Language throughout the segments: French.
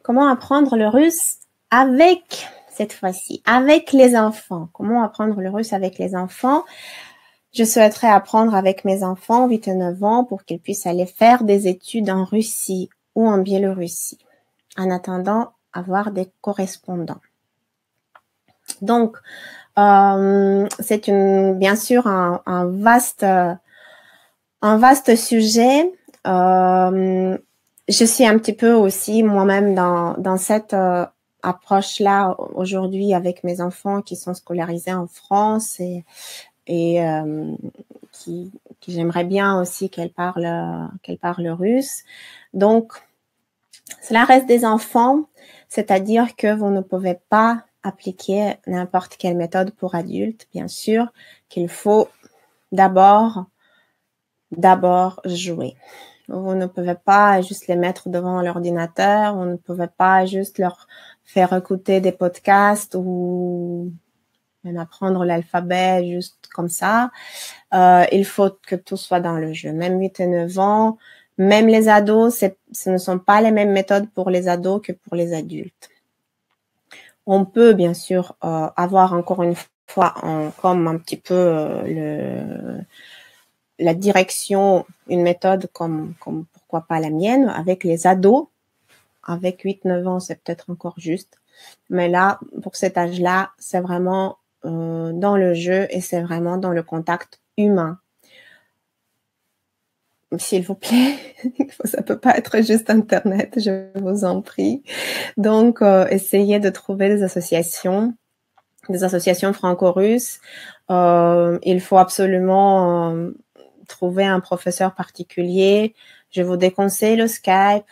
comment apprendre le russe avec, cette fois-ci, avec les enfants. Comment apprendre le russe avec les enfants? Je souhaiterais apprendre avec mes enfants 8 et 9 ans pour qu'ils puissent aller faire des études en Russie ou en Biélorussie, en attendant avoir des correspondants. Donc, c'est bien sûr un vaste sujet. Je suis un petit peu aussi moi-même dans cette approche-là aujourd'hui avec mes enfants qui sont scolarisés en France et qui j'aimerais bien aussi qu'elles parlent russe. Donc, cela reste des enfants, c'est-à-dire que vous ne pouvez pas appliquer n'importe quelle méthode pour adultes, bien sûr, qu'il faut d'abord jouer. Vous ne pouvez pas juste les mettre devant l'ordinateur, vous ne pouvez pas juste leur faire écouter des podcasts ou même apprendre l'alphabet juste comme ça. Il faut que tout soit dans le jeu. Même 8 et 9 ans, même les ados, ce ne sont pas les mêmes méthodes pour les ados que pour les adultes. On peut bien sûr avoir encore une fois comme un petit peu la direction, une méthode comme pourquoi pas la mienne, avec les ados. Avec 8-9 ans, c'est peut-être encore juste. Mais là, pour cet âge-là, c'est vraiment dans le jeu et c'est vraiment dans le contact humain. S'il vous plaît, ça peut pas être juste Internet, je vous en prie. Donc, essayez de trouver des associations franco-russes. Il faut absolument trouver un professeur particulier. Je vous déconseille le Skype.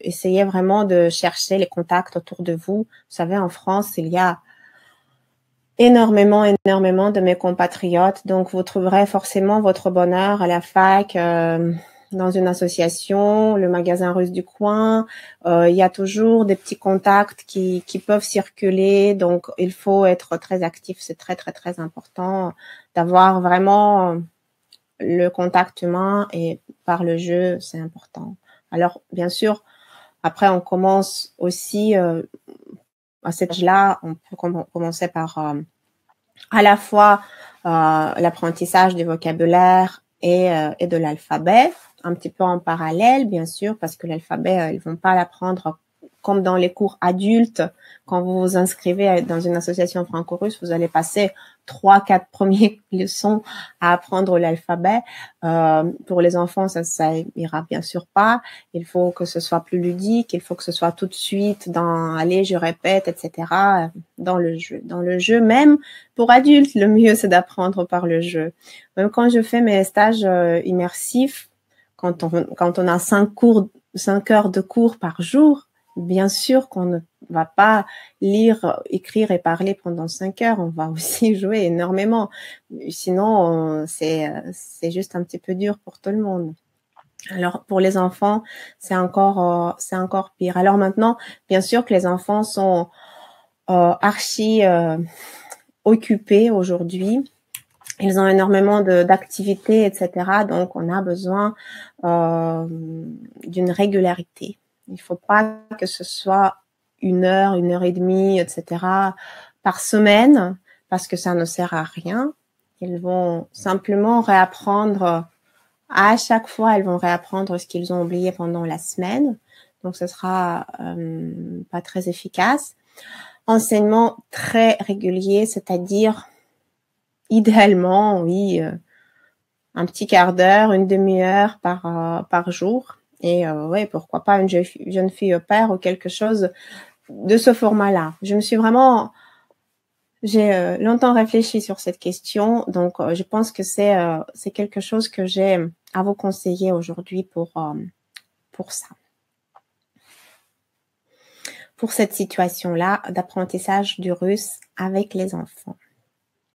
Essayez vraiment de chercher les contacts autour de vous. Vous savez, en France, il y a énormément de mes compatriotes. Donc, vous trouverez forcément votre bonheur à la fac, dans une association, le magasin russe du coin. Il y a toujours des petits contacts qui peuvent circuler. Donc, il faut être très actif. C'est très, très, très important d'avoir vraiment le contact humain et par le jeu, c'est important. Alors, bien sûr, après, on commence aussi à cet âge-là, on peut commencer par à la fois l'apprentissage du vocabulaire et de l'alphabet, un petit peu en parallèle, bien sûr, parce que l'alphabet, ils vont pas l'apprendre comme dans les cours adultes. Quand vous vous inscrivez dans une association franco-russe, vous allez passer 3-4 premières leçons à apprendre l'alphabet. Pour les enfants, ça ira bien sûr pas. Il faut que ce soit plus ludique, il faut que ce soit tout de suite dans allez, je répète, etc. dans le jeu. Dans le jeu, même pour adultes, le mieux c'est d'apprendre par le jeu. Même quand je fais mes stages immersifs, quand on a 5 heures de cours par jour, bien sûr qu'on ne va pas lire, écrire et parler pendant 5 heures. On va aussi jouer énormément. Sinon, c'est juste un petit peu dur pour tout le monde. Alors, pour les enfants, c'est encore pire. Alors maintenant, bien sûr que les enfants sont archi occupés aujourd'hui. Ils ont énormément d'activités, etc. Donc, on a besoin d'une régularité. Il ne faut pas que ce soit 1 heure, 1 heure et demie, etc. par semaine, parce que ça ne sert à rien. Ils vont simplement réapprendre, à chaque fois, ils vont réapprendre ce qu'ils ont oublié pendant la semaine. Donc, ce sera pas très efficace. Enseignement très régulier, c'est-à-dire idéalement, oui, un petit quart d'heure, une demi-heure par jour. Et ouais, pourquoi pas une jeune fille au pair ou quelque chose de ce format-là. J'ai longtemps réfléchi sur cette question, donc je pense que c'est quelque chose que j'ai à vous conseiller aujourd'hui pour ça. Pour cette situation-là d'apprentissage du russe avec les enfants.